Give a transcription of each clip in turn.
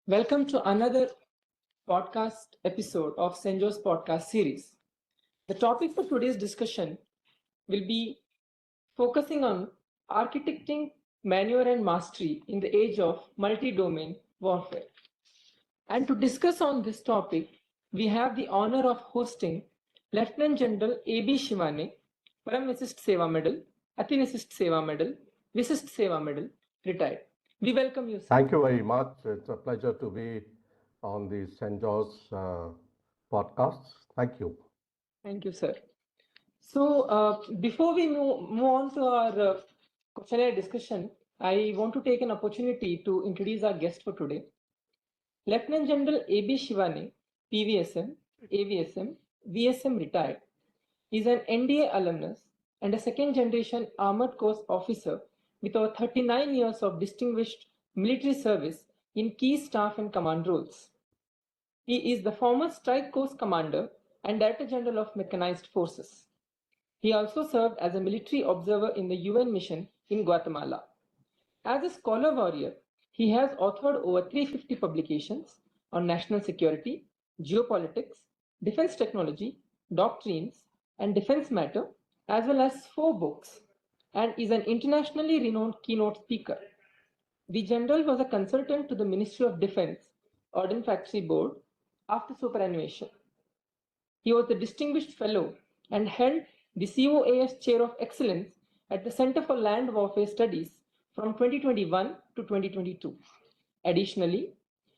Welcome to another podcast episode of CENJOWS podcast series. The topic for today's discussion will be focusing on architecting maneuver and mastery in the age of multi-domain warfare. And to discuss on this topic, we have the honor of hosting Lt Gen AB Shivane, Param Visist Seva Medal, Ati Visist Seva Medal, Visist Seva Medal, retired. We welcome you, sir. Thank you very much. It's a pleasure to be on the CENJOWS podcast. Thank you. Thank you, sir. So, before we move on to our questionnaire discussion, I want to take an opportunity to introduce our guest for today. Lieutenant General AB Shivane, PVSM, AVSM, VSM retired, is an NDA alumnus and a second generation Armored Corps officer with over 39 years of distinguished military service in key staff and command roles. He is the former Strike Course Commander and Director General of Mechanized Forces. He also served as a military observer in the UN mission in Guatemala. As a scholar warrior, he has authored over 350 publications on national security, geopolitics, defense technology, doctrines, and defense matter, as well as 4 books, and is an internationally renowned keynote speaker. The general was a consultant to the Ministry of Defense, Ordnance Factory Board, after superannuation. He was a distinguished fellow and held the COAS Chair of Excellence at the Center for Land Warfare Studies from 2021 to 2022. Additionally,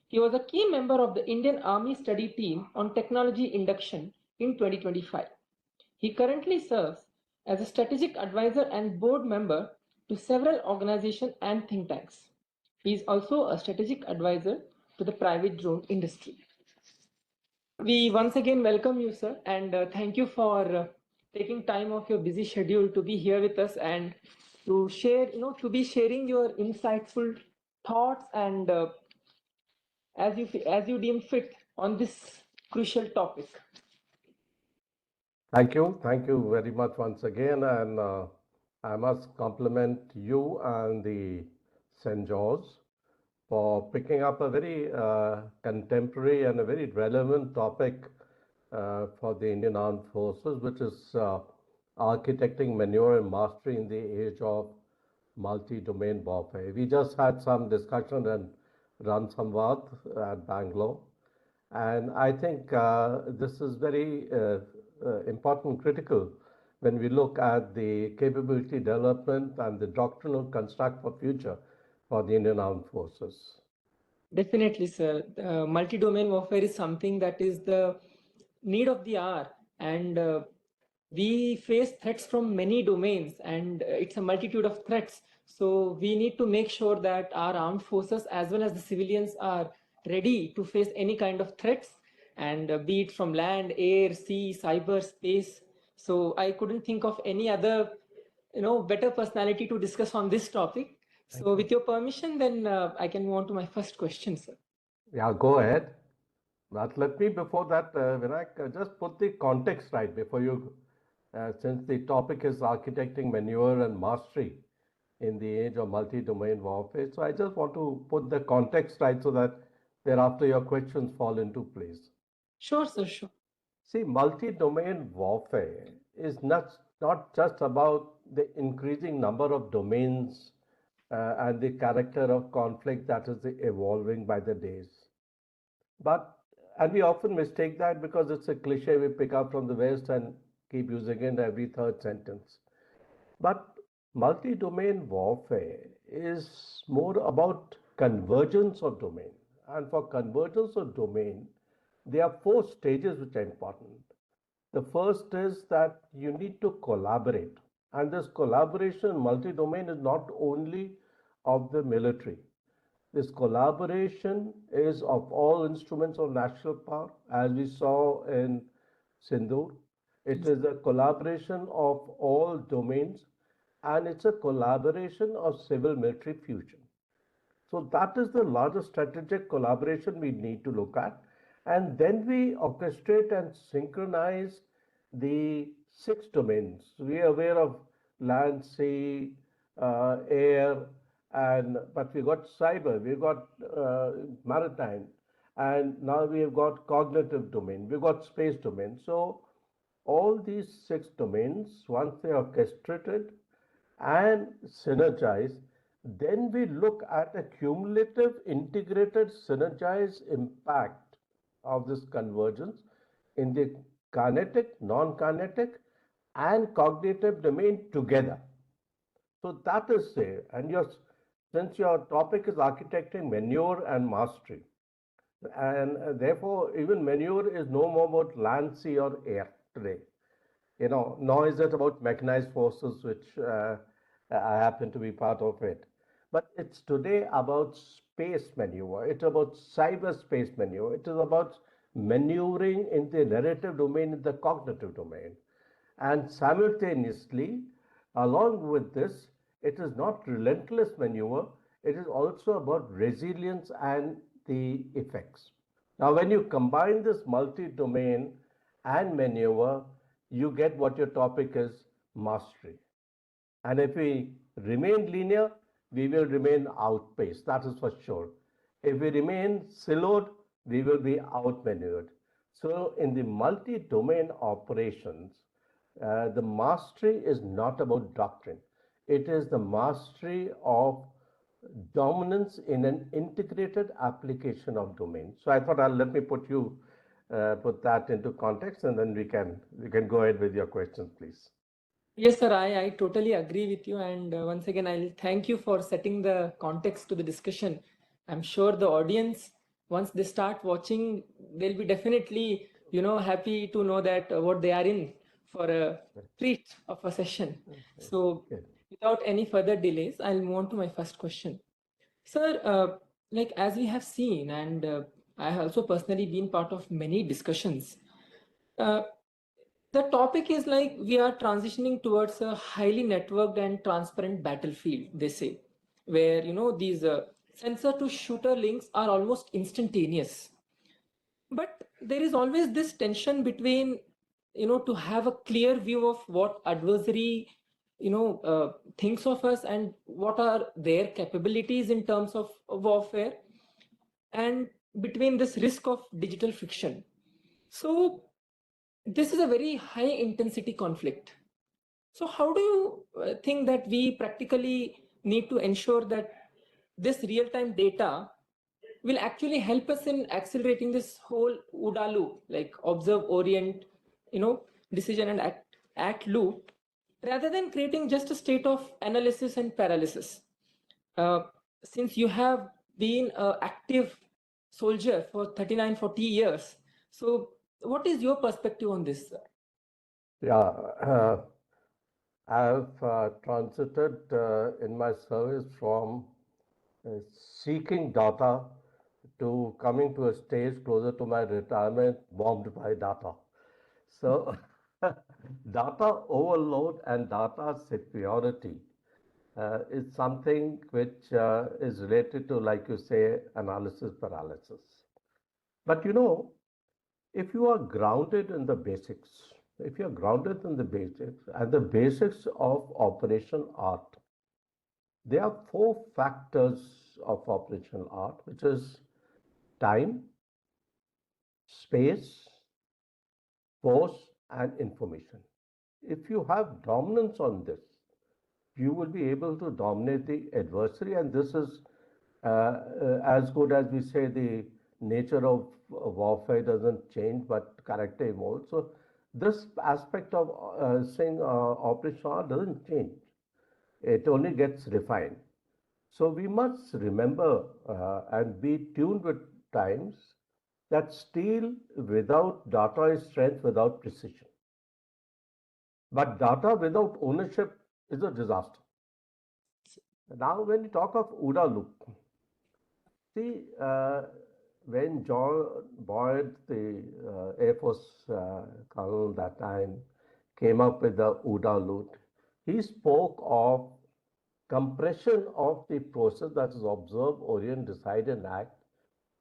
he was a key member of the Indian Army Study Team on Technology Induction in 2025. He currently serves as a strategic advisor and board member to several organizations and think tanks. He is also a strategic advisor to the private drone industry. We once again welcome you, sir, and thank you for taking time off your busy schedule to be here with us and to share, to be sharing your insightful thoughts and as you deem fit on this crucial topic. Thank you. Thank you very much once again. And I must compliment you and the CENJOWS for picking up a very contemporary and a very relevant topic for the Indian Armed Forces, which is architecting maneuver and mastery in the age of multi-domain warfare. We just had some discussion and Ran Samvad at Bangalore. And I think this is very important, critical when we look at the capability development and the doctrinal construct for future for the Indian Armed Forces. Definitely, sir. Multi-domain warfare is something that is the need of the hour, and we face threats from many domains, and it's a multitude of threats. So we need to make sure that our armed forces as well as the civilians are ready to face any kind of threats, and be it from land, air, sea, cyber, space. So I couldn't think of any other, better personality to discuss on this topic. So with your permission, then I can move on to my first question, sir. Yeah, go ahead. But let me, before that, Vinayak, just put the context right before you, since the topic is architecting maneuver and mastery in the age of multi-domain warfare. So I just want to put the context right so that thereafter your questions fall into place. Sure, sir, sure. See, multi-domain warfare is not just about the increasing number of domains and the character of conflict that is evolving by the days. And we often mistake that because it's a cliche we pick up from the West and keep using it in every third sentence. But multi-domain warfare is more about convergence of domain. And for convergence of domain, there are 4 stages which are important. The first is that you need to collaborate. And this collaboration multi-domain is not only of the military. This collaboration is of all instruments of national power, as we saw in Sindhu. It is a collaboration of all domains, and it's a collaboration of civil-military fusion. So that is the largest strategic collaboration we need to look at. And then we orchestrate and synchronize the 6 domains. We are aware of land, sea, air, but we got cyber, we got maritime, and now we have got cognitive domain, we got space domain. So all these six domains, once they are orchestrated and synergized, then we look at a cumulative, integrated, synergized impact of this convergence in the kinetic, non-kinetic, and cognitive domain together. So that is there. And since your topic is architecting maneuver and mastery, and therefore even maneuver is no more about land, sea, or air today. Nor is it about mechanized forces, which I happen to be part of it. But it's today about space maneuver. It's about cyberspace maneuver. It is about maneuvering in the narrative domain, in the cognitive domain. And simultaneously, along with this, it is not relentless maneuver, it is also about resilience and the effects. Now, when you combine this multi domain and maneuver, you get what your topic is, mastery. And if we remain linear, we will remain outpaced, that is for sure. If we remain siloed, we will be outmaneuvered. So, in the multi domain operations, the mastery is not about doctrine, it is the mastery of dominance in an integrated application of domain. So I thought let me put that into context, and then we can go ahead with your questions, please. Yes, sir, I totally agree with you. And once again, I'll thank you for setting the context to the discussion. I'm sure the audience, once they start watching, they'll be definitely, happy to know that what they are in for a treat of a session. So without any further delays, I'll move on to my first question. Sir, like as we have seen, and I have also personally been part of many discussions, uh, the topic is like we are transitioning towards a highly networked and transparent battlefield, they say, where these sensor to shooter links are almost instantaneous. But there is always this tension between to have a clear view of what adversary thinks of us and what are their capabilities in terms of warfare, and between this risk of digital friction. So this is a very high intensity conflict. So how do you think that we practically need to ensure that this real-time data will actually help us in accelerating this whole OODA loop, like observe, orient, decision and act loop, rather than creating just a state of analysis and paralysis? Uh, since you have been an active soldier for 39, 40 years, so what is your perspective on this? Yeah, I've transited in my service from seeking data to coming to a stage closer to my retirement, bombed by data. So, data overload and data superiority is something which is related to, like you say, analysis paralysis. But if you are grounded in the basics, if you're grounded in the basics and the basics of operation art, there are four factors of operational art, which is time, space, force, and information. If you have dominance on this, you will be able to dominate the adversary, and this is as good as we say the nature of warfare doesn't change, but character evolves. So this aspect of saying operational art doesn't change; it only gets refined. So we must remember and be tuned with times that steel without data is strength without precision. But data without ownership is a disaster. Now, when you talk of OODA loop, see, when John Boyd, the Air Force colonel that time, came up with the OODA loop, he spoke of compression of the process, that is observe, orient, decide, and act,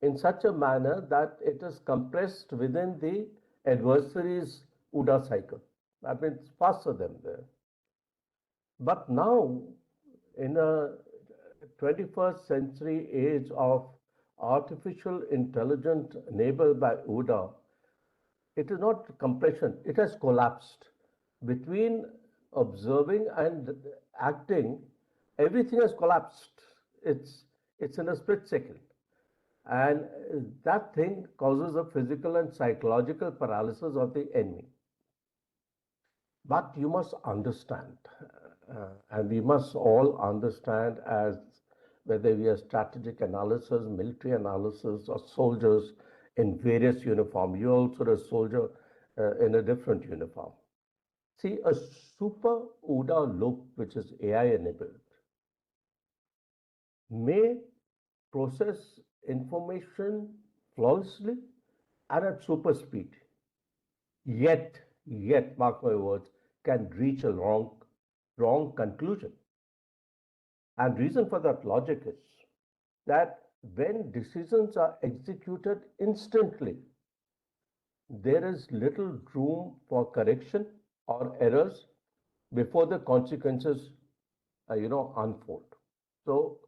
in such a manner that it is compressed within the adversary's OODA cycle. That means faster than there. But now, in a 21st century age of artificial intelligence enabled by OODA, it is not compression, it has collapsed. Between observing and acting, everything has collapsed. It's, it's in a split second. And that thing causes a physical and psychological paralysis of the enemy. But you must understand, and we must all understand, as whether we are strategic analysis, military analysis, or soldiers in various uniform. You also a soldier in a different uniform. See, a super OODA loop, which is AI enabled, may process information flawlessly and at super speed. Yet, mark my words, can reach a wrong conclusion. And reason for that logic is that when decisions are executed instantly, there is little room for correction or errors before the consequences, unfold. So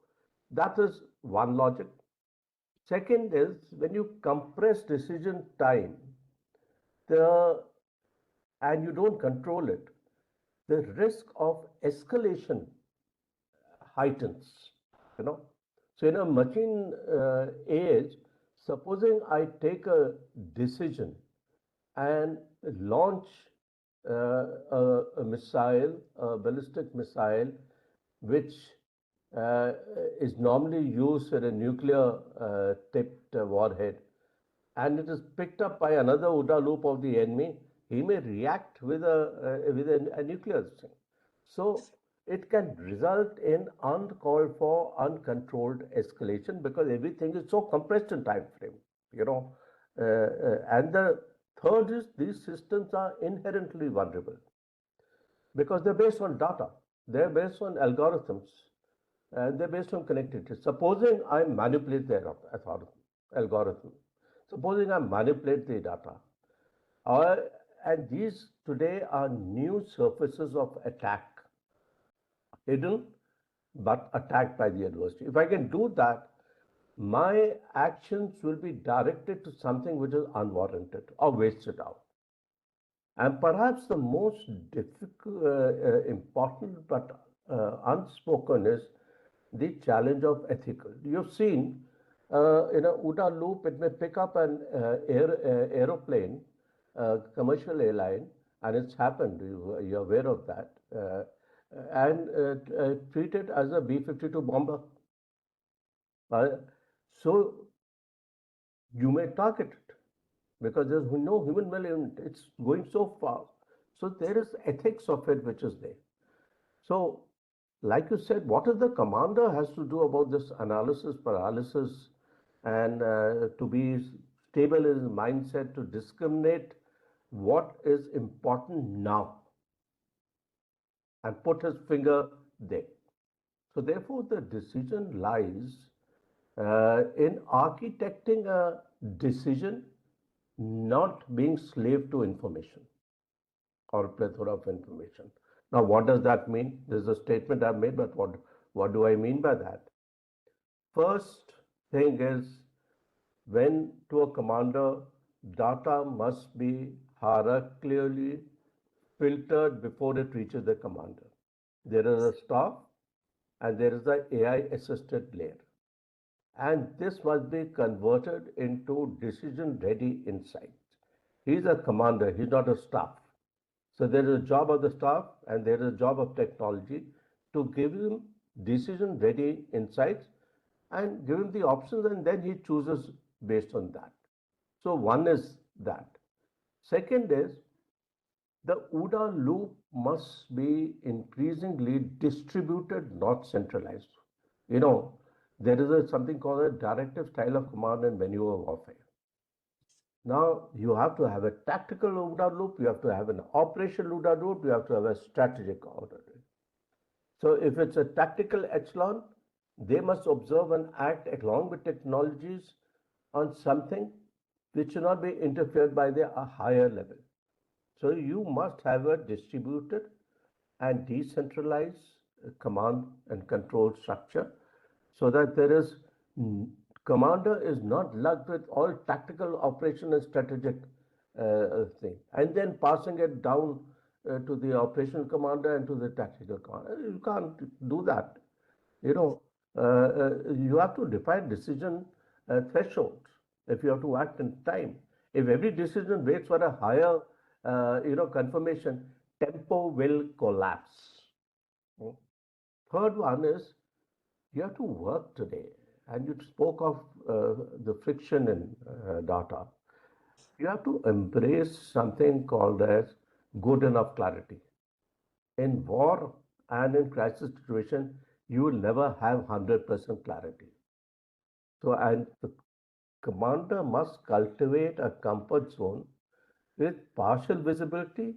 that is one logic. Second is when you compress decision time, the and you don't control it, the risk of escalation heightens. You know, so in a machine age, supposing I take a decision and launch a missile, a ballistic missile, which uh, is normally used in a nuclear tipped warhead, and it is picked up by another OODA loop of the enemy, he may react with a nuclear thing. So it can result in uncalled for, uncontrolled escalation because everything is so compressed in time frame. You know, and the third is these systems are inherently vulnerable because they're based on data, they're based on algorithms, and they're based on connectivity. Supposing I manipulate the algorithm, supposing I manipulate the data, and these today are new surfaces of attack, hidden but attacked by the adversary. If I can do that, my actions will be directed to something which is unwarranted or wasted out. And perhaps the most difficult, important but unspoken is the challenge of ethical. You've seen in a OODA loop, it may pick up an aeroplane, commercial airline, and it's happened. You're aware of that, and treat it as a B-52 bomber. Uh, so you may target it because there's no human element. It's going so fast. So there is ethics of it which is there. So, like you said, what is the commander has to do about this analysis paralysis and to be stable in his mindset to discriminate what is important now and put his finger there. So, therefore, the decision lies in architecting a decision, not being slave to information or a plethora of information. Now, what does that mean? This is a statement I've made, but what do I mean by that? First thing is when to a commander, data must be hierarchically filtered before it reaches the commander. There is a staff and there is the AI assisted layer. And this must be converted into decision ready insights. He's a commander, he's not a staff. So there is a job of the staff and there is a job of technology to give him decision ready insights and give him the options, and then he chooses based on that. So one is that. Second is the OODA loop must be increasingly distributed, not centralized. You know, there is something called a directive style of command and maneuver warfare. Now, you have to have a tactical OODA loop, you have to have an operational OODA loop, you have to have a strategic OODA loop. So, if it's a tactical echelon, they must observe and act along with technologies on something which should not be interfered by the higher level. So, you must have a distributed and decentralized command and control structure so that there is commander is not lugged with all tactical operation and strategic thing, and then passing it down to the operational commander and to the tactical commander. You can't do that. You know, you have to define decision thresholds if you have to act in time. If every decision waits for a higher, confirmation, tempo will collapse. Hmm. Third one is you have to work today. And you spoke of the friction in data. You have to embrace something called as good enough clarity. In war and in crisis situation, you will never have 100% clarity. So, and the commander must cultivate a comfort zone with partial visibility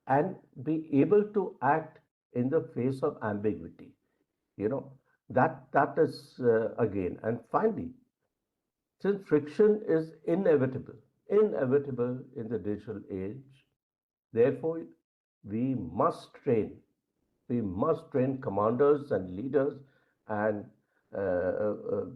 and be able to act in the face of ambiguity. You know, that is again. And finally, since friction is inevitable in the digital age, therefore, we must train we must train commanders and leaders and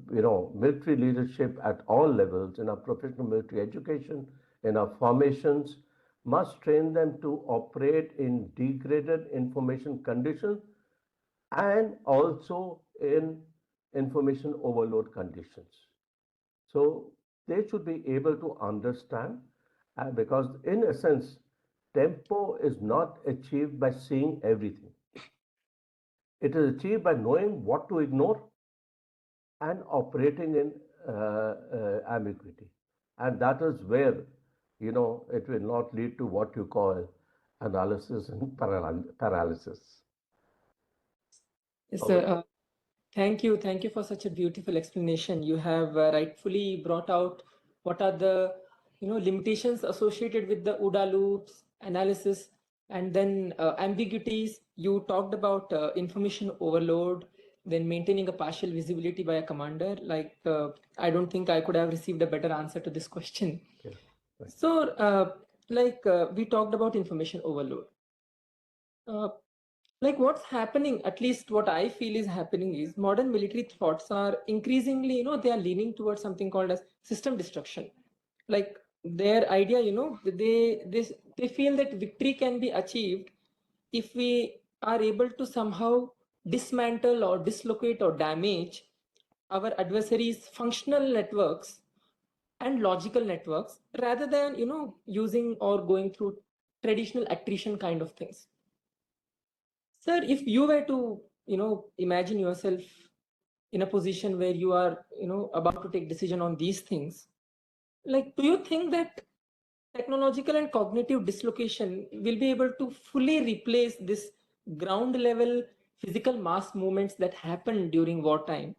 military leadership at all levels in our professional military education, in our formations, must train them to operate in degraded information conditions and also in information overload conditions. So they should be able to understand, because in essence, tempo is not achieved by seeing everything. It is achieved by knowing what to ignore and operating in ambiguity. And that is where, it will not lead to what you call analysis and paralysis. Yes, Over. sir. Thank you. Thank you for such a beautiful explanation. You have rightfully brought out what are the limitations associated with the OODA loops analysis, and then ambiguities. You talked about information overload, then maintaining a partial visibility by a commander. Like I don't think I could have received a better answer to this question. Okay. Right. So, we talked about information overload. Like what's happening, at least what I feel is happening, is modern military thoughts are increasingly, they are leaning towards something called as system destruction. Like their idea, they feel that victory can be achieved if we are able to somehow dismantle or dislocate or damage our adversaries' functional networks and logical networks, rather than using or going through traditional attrition kind of things. Sir, if you were to, imagine yourself in a position where you are, about to take decision on these things, like, do you think that technological and cognitive dislocation will be able to fully replace this ground level physical mass movements that happen during wartime?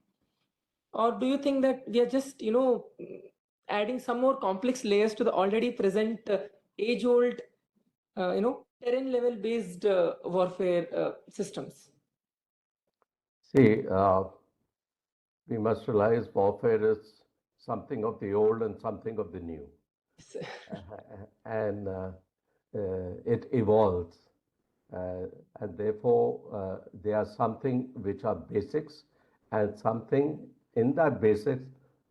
Or do you think that we are just, adding some more complex layers to the already present age old, terrain level based warfare systems? See, we must realize warfare is something of the old and something of the new. And it evolves. And therefore, there are something which are basics and something in that basics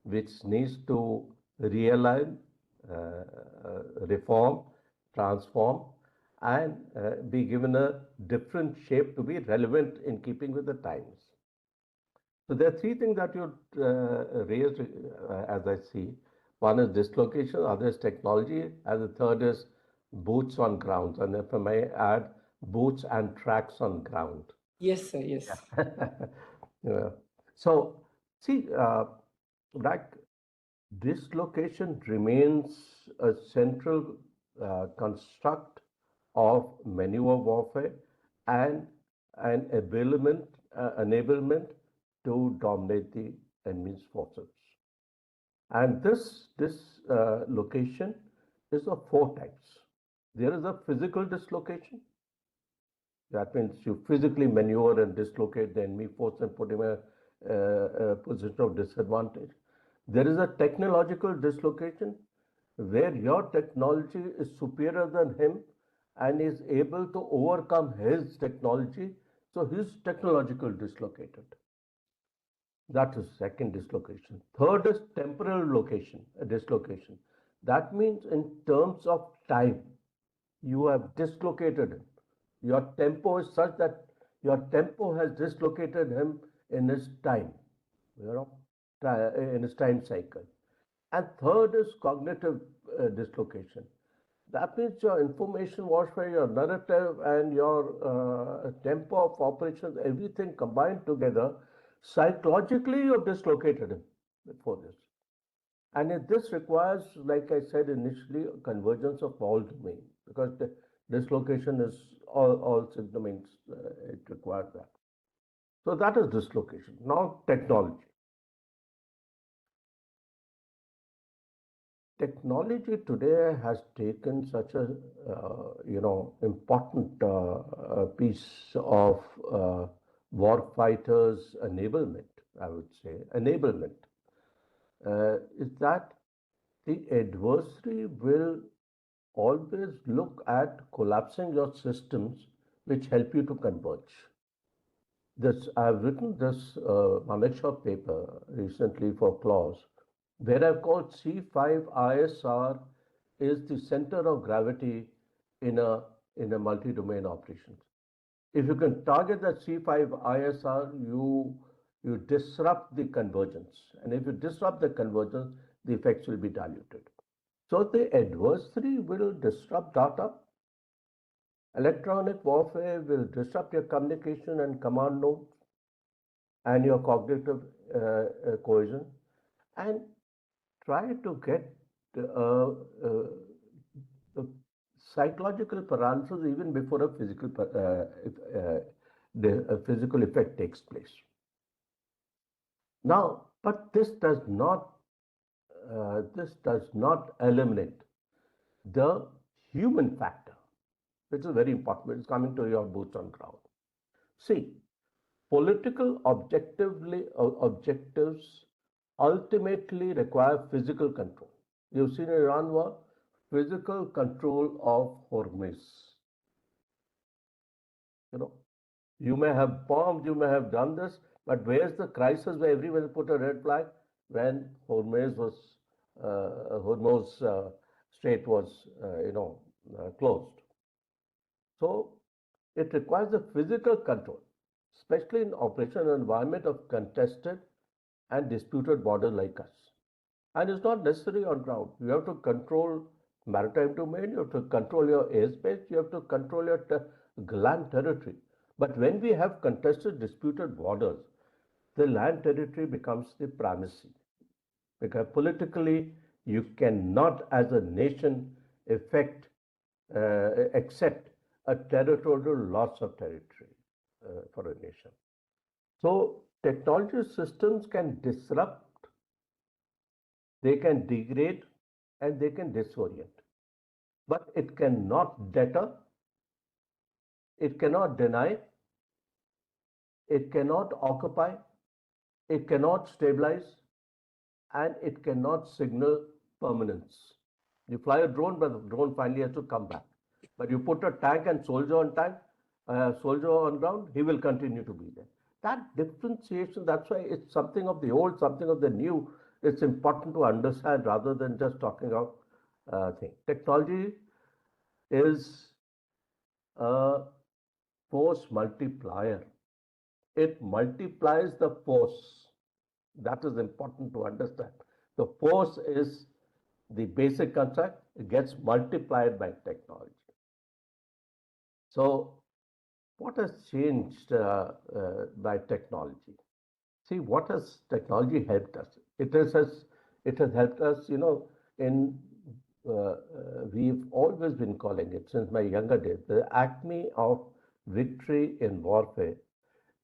which needs to realign, reform, transform, and be given a different shape to be relevant in keeping with the times. So there are three things that you raised as I see. One is dislocation, other is technology, and the third is boots on ground. And if I may add, boots and tracks on ground. Yes, sir. Yes. Yeah. So, see, like dislocation remains a central construct of maneuver warfare and an enablement to dominate the enemy's forces. And this location is of four types. There is a physical dislocation. That means you physically maneuver and dislocate the enemy force and put him in a position of disadvantage. There is a technological dislocation where your technology is superior than him and is able to overcome his technology, so he's technological dislocated. That is second dislocation. Third is temporal dislocation. That means in terms of time, you have dislocated him. Your tempo is such that your tempo has dislocated him in his time, you know, in his time cycle. And third is cognitive dislocation. That means your information warfare, your narrative, and your tempo of operations, everything combined together, psychologically you've dislocated him before this. And this requires, like I said initially, a convergence of all domains because the dislocation is all domains, it requires that. So that is dislocation. Now, technology. Technology today has taken such a important piece of war fighters' enablement. I would say enablement is that the adversary will always look at collapsing your systems, which help you to converge. This I've written this Mamekshaw paper recently for clause where I've called C5 ISR is the center of gravity in a multi-domain operations. If you can target that C5 ISR, you disrupt the convergence, and if you disrupt the convergence, the effects will be diluted. So the adversary will disrupt data. Electronic warfare will disrupt your communication and command nodes and your cognitive cohesion, and try to get the psychological paralysis even before a physical effect takes place. Now, but this does not eliminate the human factor, which is very important. It's coming to your boots on ground. See, political objectives ultimately require physical control. You've seen in Iran war, physical control of Hormuz. You may have bombed, you may have done this, but where's the crisis where everyone put a red flag? When Hormuz Strait was, closed. So it requires a physical control, especially in operational environment of contested and disputed borders like us. And it's not necessarily on ground. You have to control maritime domain, you have to control your airspace, you have to control your land territory. But when we have contested, disputed borders, the land territory becomes the primacy. Because politically, you cannot, as a nation, accept a territorial loss of territory for a nation. So, technology systems can disrupt, they can degrade, and they can disorient. But it cannot deter, it cannot deny, it cannot occupy, it cannot stabilize, and it cannot signal permanence. You fly a drone, but the drone finally has to come back. But you put a tank and soldier on ground, he will continue to be there. That differentiation, that's why it's something of the old, something of the new. It's important to understand rather than just talking about things. Technology is a force multiplier. It multiplies the force. That is important to understand. The force is the basic concept. It gets multiplied by technology. So, what has changed by technology? See, what has technology helped us? It has helped us, we've always been calling it since my younger days. The acme of victory in warfare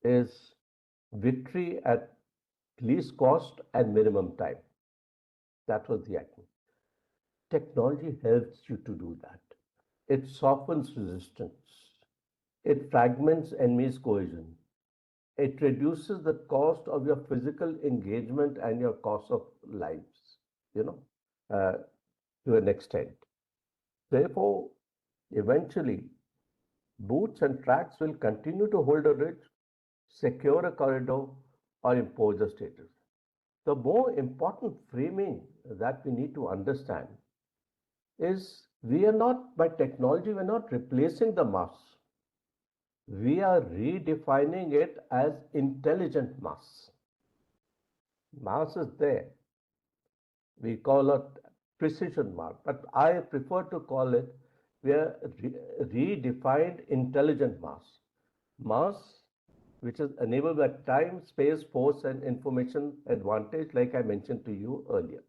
is victory at least cost and minimum time. That was the acme. Technology helps you to do that. It softens resistance. It fragments enemy's cohesion. It reduces the cost of your physical engagement and your cost of lives, to an extent. Therefore, eventually, boots and tracks will continue to hold a ridge, secure a corridor, or impose a status. The more important framing that we need to understand is we are not, by technology, we're not replacing the mass. We are redefining it as intelligent mass. Mass is there. We call it precision mass, but I prefer to call it we are redefined intelligent mass. Mass which is enabled by time, space, force, and information advantage, like I mentioned to you earlier.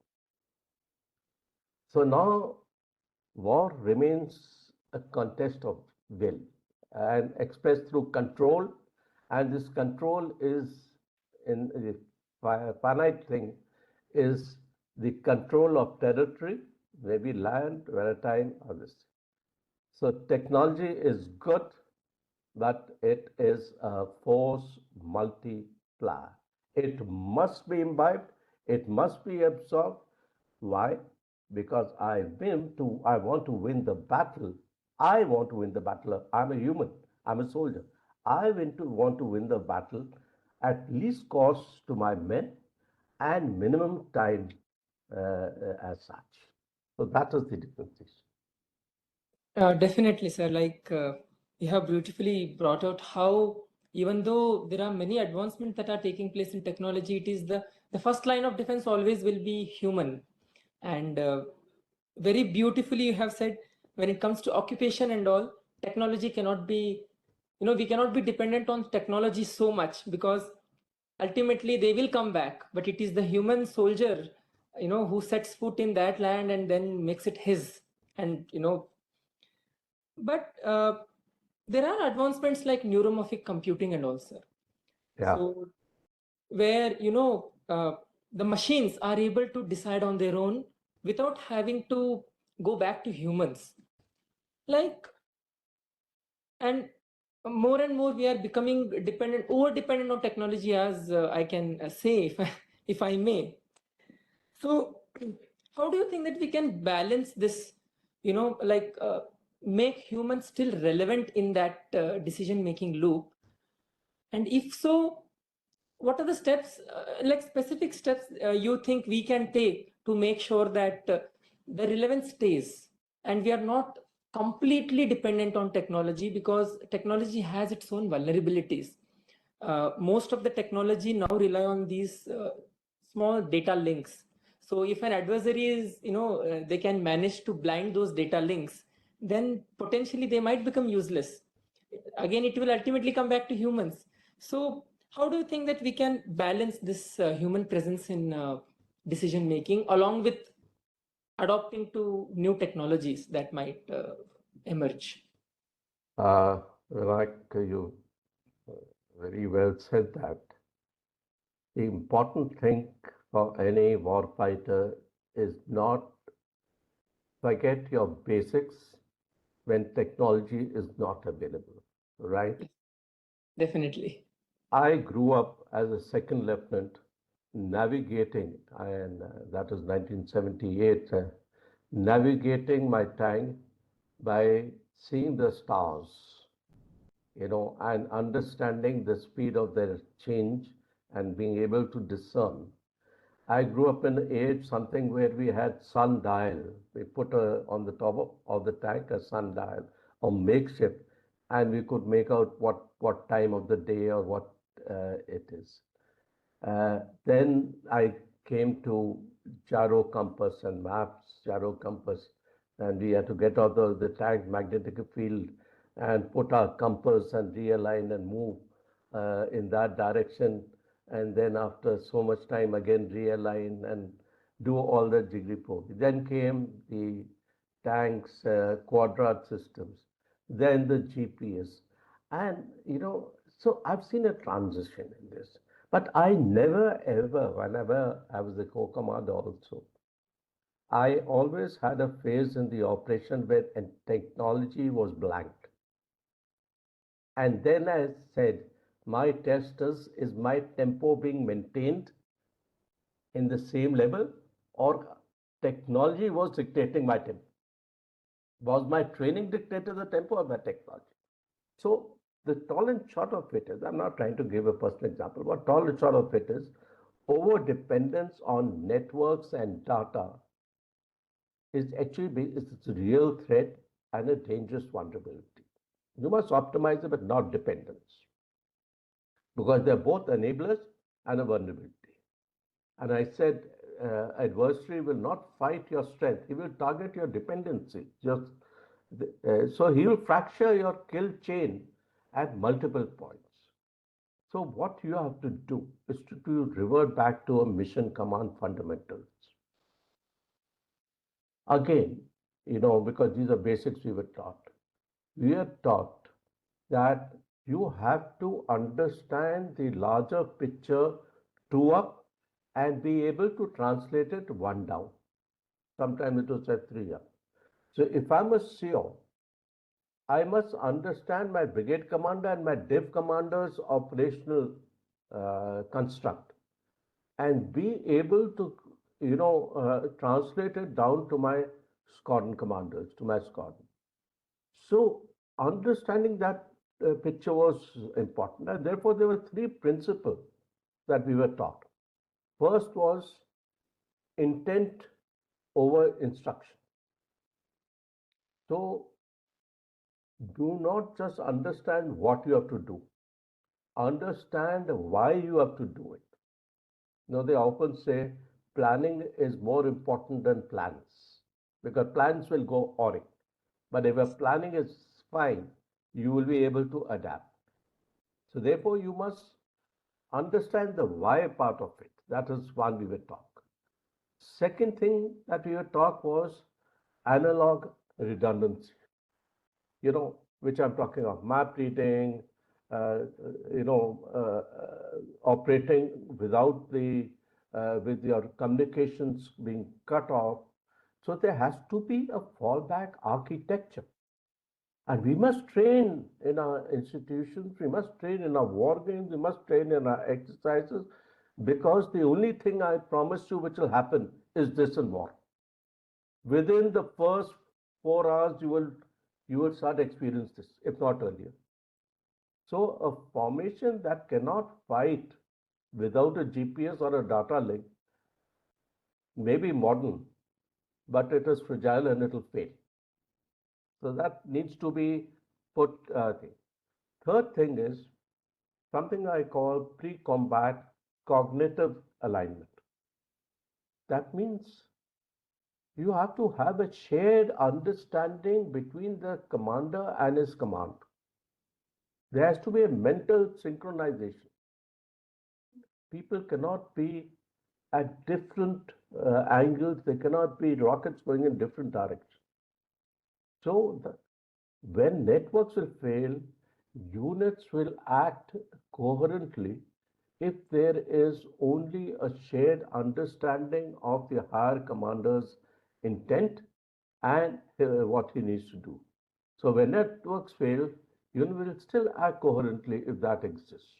So now war remains a contest of will and expressed through control, and this control is in the finite thing is the control of territory, maybe land, maritime, or this. So technology is good, but it is a force multiplier. It must be imbibed, it must be absorbed. Why? Because I want to win the battle. I want to win the battle. I'm a human. I'm a soldier. I want to win the battle at least cost to my men and minimum time as such. So that is the differentiation. Definitely, sir. You have beautifully brought out how, even though there are many advancements that are taking place in technology, it is the first line of defense always will be human. And very beautifully you have said, when it comes to occupation and all, technology cannot be, we cannot be dependent on technology so much, because ultimately they will come back. But it is the human soldier, who sets foot in that land and then makes it his. And but there are advancements like neuromorphic computing and all, sir. Yeah. So where the machines are able to decide on their own without having to go back to humans. And more and more we are becoming over dependent on technology, as I can say, if I may. So how do you think that we can balance this, make humans still relevant in that decision making loop? And if so, what are the steps, specific steps you think we can take to make sure that the relevance stays and we are not completely dependent on technology, because technology has its own vulnerabilities. Most of the technology now rely on these small data links. So if an adversary is, they can manage to blind those data links, then potentially they might become useless. Again, it will ultimately come back to humans. So how do you think that we can balance this human presence in decision making, along with adopting to new technologies that might emerge? Like you very well said that the important thing for any warfighter is not forget your basics when technology is not available, right? Definitely. I grew up as a second lieutenant navigating, and that was 1978, navigating my tank by seeing the stars, and understanding the speed of their change and being able to discern. I grew up in an age something where we had sundial. We put on the top of the tank a sundial or makeshift, and we could make out what time of the day or what it is. Then I came to gyro compass and maps, gyro compass, and we had to get out of the tank magnetic field and put our compass and realign and move in that direction. And then after so much time, again realign and do all the jiggery-pokery. Then came the tanks, quadrat systems, then the GPS. And, so I've seen a transition in this. But I never ever, whenever I was the co-commander also, I always had a phase in the operation where technology was blank. And then I said, my test is my tempo being maintained in the same level, or technology was dictating my tempo? Was my training dictated the tempo or my technology? So the tall and short of it is, I'm not trying to give a personal example, but tall and short of it is, over dependence on networks and data is actually it's a real threat and a dangerous vulnerability. You must optimize it, but not dependence, because they're both enablers and a vulnerability. And I said, adversary will not fight your strength; he will target your dependency. So he will fracture your kill chain at multiple points. So what you have to do is to revert back to a mission command fundamentals. Again, because these are basics we were taught. We are taught that you have to understand the larger picture two up and be able to translate it one down. Sometimes it was said three up. So if I'm a CO, I must understand my brigade commander and my div commander's operational construct and be able to, translate it down to my squadron commanders, to my squadron. So understanding that picture was important, and therefore there were three principles that we were taught. First was intent over instruction. So do not just understand what you have to do, understand why you have to do it. They often say planning is more important than plans, because plans will go awry. But if your planning is fine, you will be able to adapt. So therefore, you must understand the why part of it. That is one we will talk. Second thing that we will talk was analog redundancy, which I'm talking of, map reading, operating without with your communications being cut off. So there has to be a fallback architecture. And we must train in our institutions, we must train in our war games, we must train in our exercises, because the only thing I promise you which will happen is this in war. Within the first 4 hours, you will start experience this, if not earlier. So a formation that cannot fight without a GPS or a data link may be modern, but it is fragile and it will fail. So that needs to be put. Third thing is something I call pre-combat cognitive alignment. That means you have to have a shared understanding between the commander and his command. There has to be a mental synchronization. People cannot be at different angles. They cannot be rockets going in different directions. So when networks will fail, units will act coherently if there is only a shared understanding of the higher commander's intent and what he needs to do. So when networks fail, unit will still act coherently if that exists.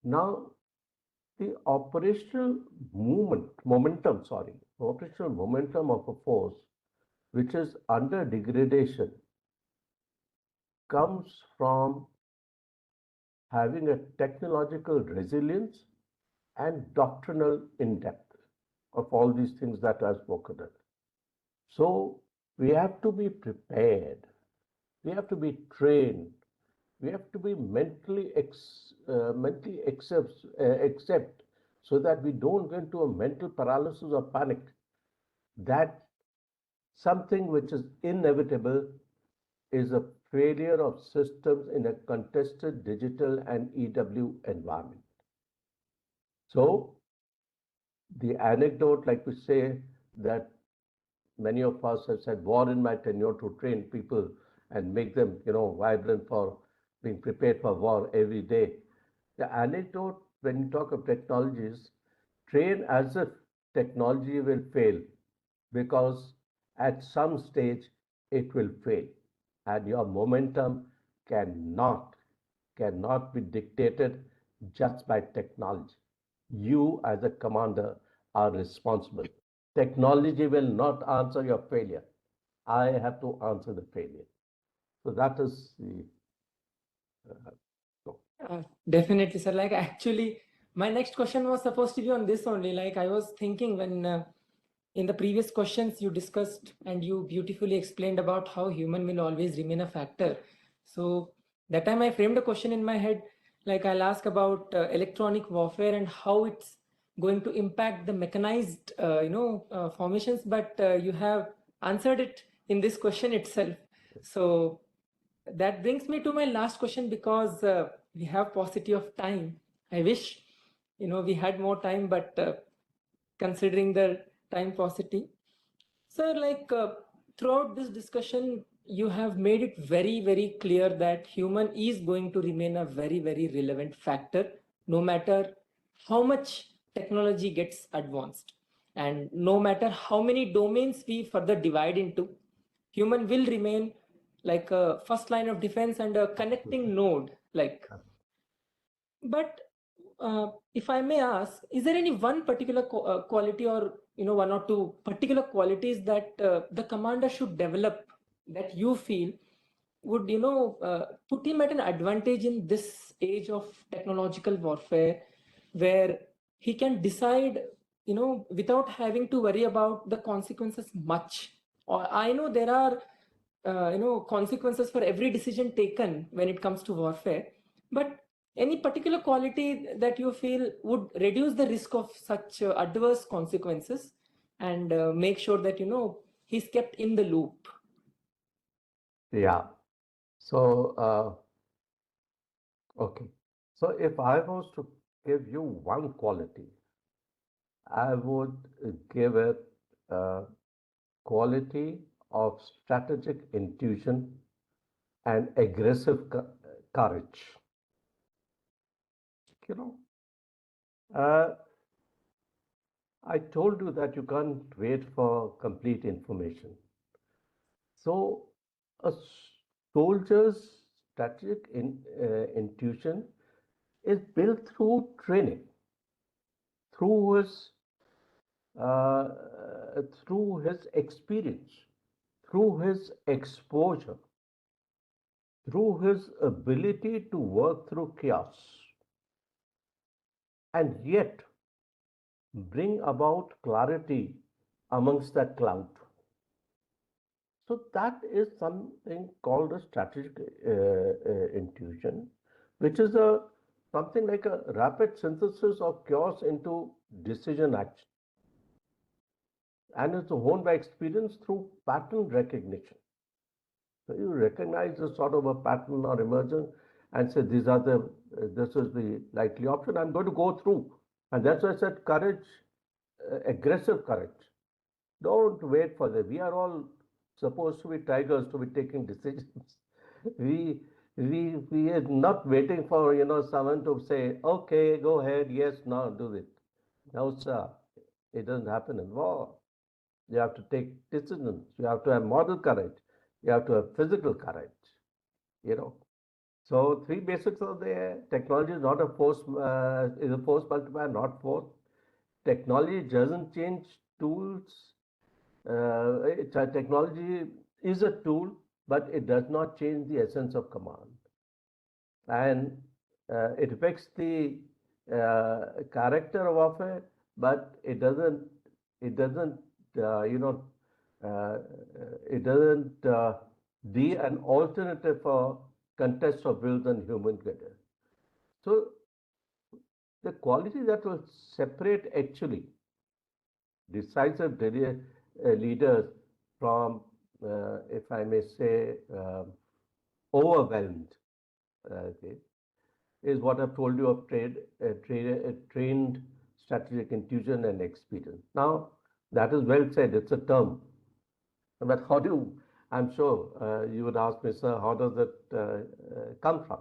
Now, the operational momentum of a force which is under degradation comes from having a technological resilience and doctrinal in-depth of all these things that I've spoken of. So we have to be prepared, we have to be trained, we have to be mentally accept so that we don't get into a mental paralysis or panic that something which is inevitable is a failure of systems in a contested digital and EW environment. So the anecdote, like we say, that many of us have said war in my tenure to train people and make them, vibrant for being prepared for war every day. The anecdote, when you talk of technologies, train as if technology will fail, because at some stage it will fail, and your momentum cannot be dictated just by technology. You as a commander are responsible. Technology will not answer your failure. I have to answer the failure. So that is the So, Definitely, sir. Like actually, my next question was supposed to be on this only. Like I was thinking when in the previous questions you discussed and you beautifully explained about how human will always remain a factor. So that time I framed a question in my head, like I'll ask about electronic warfare and how it's going to impact the mechanized, formations. But you have answered it in this question itself. So that brings me to my last question because we have paucity of time. I wish, we had more time, but considering the time paucity. So, like throughout this discussion, you have made it very, very clear that human is going to remain a very, very relevant factor, no matter how much technology gets advanced, and no matter how many domains we further divide into, human will remain like a first line of defense and a connecting node. Like, but if I may ask, is there any one particular quality or one or two particular qualities that the commander should develop that you feel would put him at an advantage in this age of technological warfare, where he can decide without having to worry about the consequences much? Or I know there are consequences for every decision taken when it comes to warfare, but any particular quality that you feel would reduce the risk of such adverse consequences and make sure that he's kept in the loop? yeah. So, okay. So if I was to give you one quality, I would give it quality of strategic intuition and aggressive courage. You know, uh, I told you that you can't wait for complete information. So, a soldier's strategic intuition is built through training, through his uh, through his experience, through his exposure, through his ability to work through chaos, and yet bring about clarity amongst that cloud. So that is something called a strategic intuition, which is a something like a rapid synthesis of chaos into decision action, and it's honed by experience through pattern recognition. So you recognize a sort of a pattern or emergence and say these are this is the likely option. I'm going to go through, and that's why I said courage, aggressive courage. Don't wait for them. We are all supposed to be tigers to be taking decisions. We we are not waiting for someone to say, okay, go ahead, yes, no, do it. No, sir. It doesn't happen in war. You have to take decisions. You have to have moral courage. You have to have physical courage. You know. So three basics are there. Technology is not a force. Is a force multiplier, not force. Technology doesn't change tools. Technology is a tool, but it does not change the essence of command, and it affects the character of warfare, but it doesn't. It doesn't. You know. Uh, it doesn't be an alternative for contest of wills and human career. So the quality that will separate actually decisive leaders from, if I may say, overwhelmed, okay, is what I've told you of trained strategic intuition and experience. Now, that is well said. It's a term. But how do you, I'm sure you would ask me, sir, how does it come from?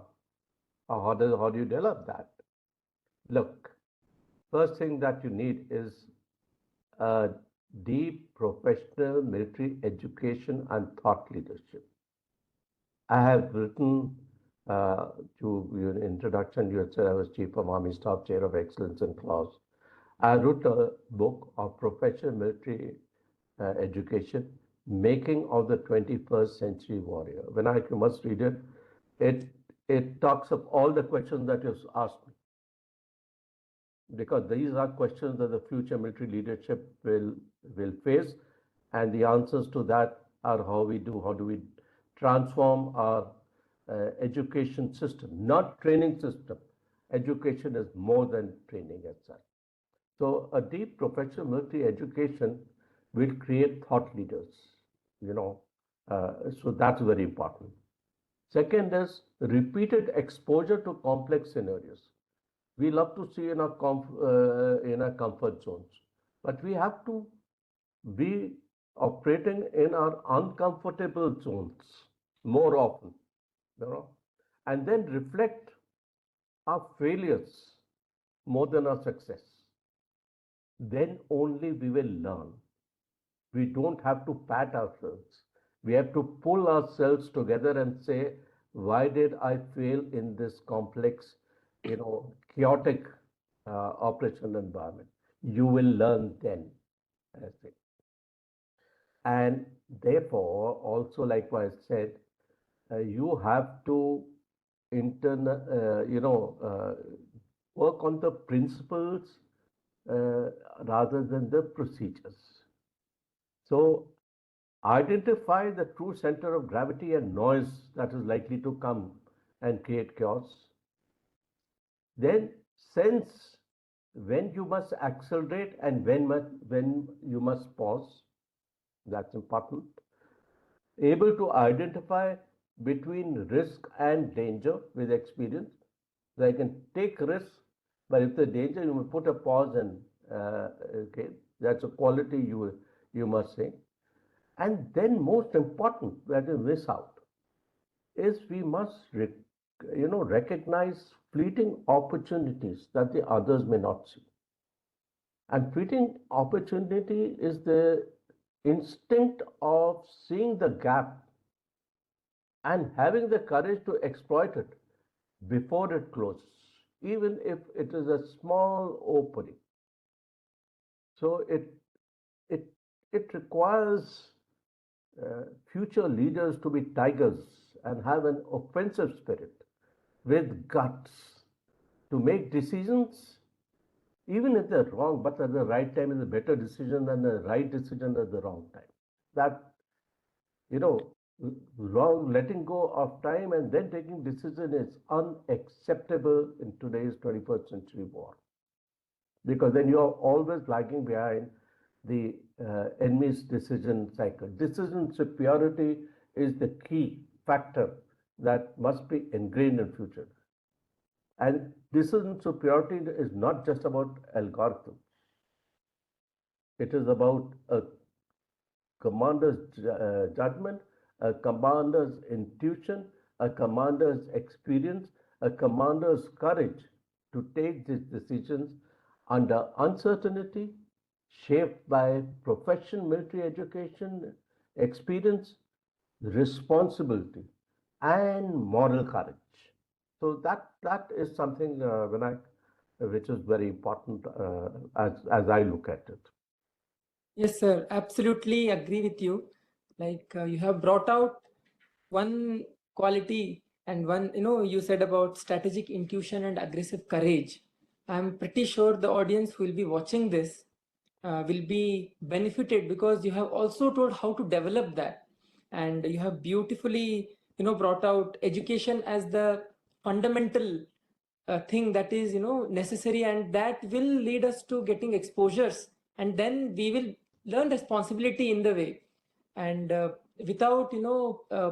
Or how do you develop that? Look, first thing that you need is a deep professional military education and thought leadership. I have written to your introduction, you had said I was Chief of Army Staff, Chair of Excellence in Clause. I wrote a book of professional military education, Making of the 21st Century Warrior. When you must read it, it it talks of all the questions that you asked me, because these are questions that the future military leadership will face, and the answers to that are how do we transform our education system, not training system. Education is more than training as such. So a deep professional military education will create thought leaders, you know. So that's very important. Second is repeated exposure to complex scenarios. We love to see in our comfort zones, but we have to be operating in our uncomfortable zones more often, you know, and then reflect our failures more than our success. Then only we will learn. We don't have to pat ourselves. We have to pull ourselves together and say, why did I fail in this complex, chaotic operational environment? You will learn then, I think. And therefore, also likewise said, you have to work on the principles rather than the procedures. So identify the true center of gravity and noise that is likely to come and create chaos. Then sense when you must accelerate and when you must pause. That's important. Able to identify between risk and danger with experience. So I can take risks, but if the danger, you will put a pause and okay, that's a quality you must say. And then most important, that is miss out, is we must recognize fleeting opportunities that the others may not see. And fleeting opportunity is the instinct of seeing the gap and having the courage to exploit it before it closes, even if it is a small opening. So it requires future leaders to be tigers and have an offensive spirit with guts to make decisions, even if they're wrong, but at the right time is a better decision than the right decision at the wrong time. That, wrong letting go of time and then taking decision is unacceptable in today's 21st century war. Because then you are always lagging behind the enemy's decision cycle. Decision superiority is the key factor that must be ingrained in future. And decision superiority is not just about algorithms. It is about a commander's judgment, a commander's intuition, a commander's experience, a commander's courage to take these decisions under uncertainty, shaped by profession, military education, experience, responsibility, and moral courage. So that is something which is very important as I look at it. Yes, sir. Absolutely agree with you. Like you have brought out one quality and one, you said about strategic intuition and aggressive courage. I'm pretty sure the audience who will be watching this will be benefited because you have also told how to develop that. And you have beautifully, brought out education as the fundamental thing that is, necessary, and that will lead us to getting exposures. And then we will learn responsibility in the way. And without,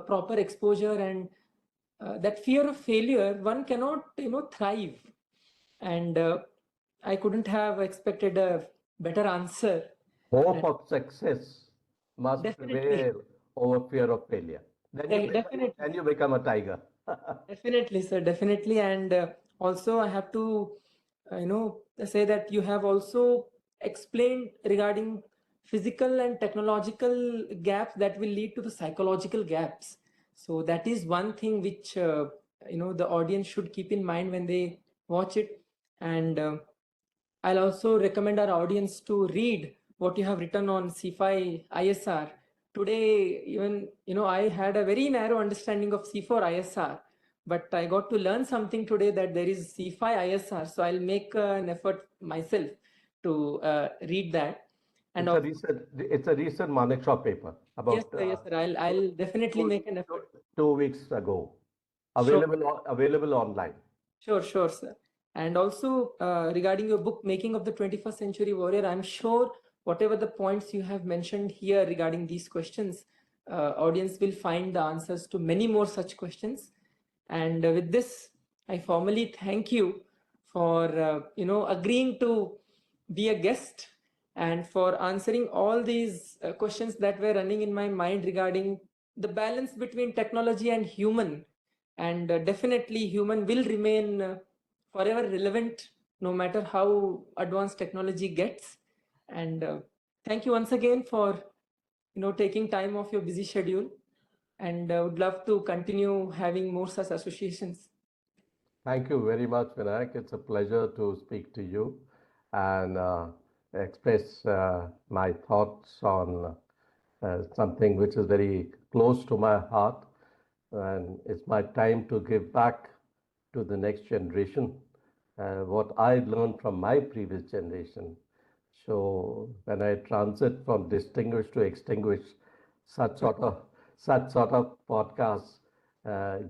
proper exposure and that fear of failure, one cannot, thrive. And I couldn't have expected a better answer. Hope of success must Definitely. prevail over fear of failure. Definitely. Then you become a tiger. Definitely, sir. Definitely. And also, I have to, say that you have also explained regarding physical and technological gaps that will lead to the psychological gaps. So that is one thing which, the audience should keep in mind when they watch it. And I'll also recommend our audience to read what you have written on C5 ISR. Today, even, I had a very narrow understanding of C4 ISR, but I got to learn something today that there is C5 ISR. So I'll make an effort myself to read that. And It's a recent Manekshaw paper yes, about sir, yes, sir. I'll definitely make an effort. 2 weeks ago. Sure. Available online. Sure, sir. And also regarding your book, Making of the 21st Century Warrior, I'm sure whatever the points you have mentioned here regarding these questions, audience will find the answers to many more such questions. And with this, I formally thank you for agreeing to be a guest and for answering all these questions that were running in my mind regarding the balance between technology and human. And definitely human will remain forever relevant no matter how advanced technology gets. And thank you once again for taking time off your busy schedule, and would love to continue having more such associations. Thank you very much, Vinayak. It's a pleasure to speak to you and express my thoughts on something which is very close to my heart. And it's my time to give back to the next generation what I learned from my previous generation. So when I transit from distinguished to extinguished, such sort of podcasts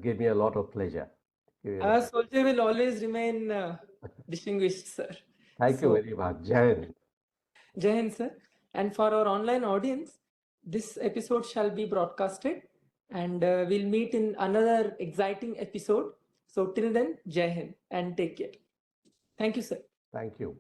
give me a lot of pleasure. Soldier will always remain distinguished, sir. Thank you very much. Jai Hind. Jai Hind, sir. And for our online audience, this episode shall be broadcasted, and we'll meet in another exciting episode. So till then, Jai Hind and take care. Thank you, sir. Thank you.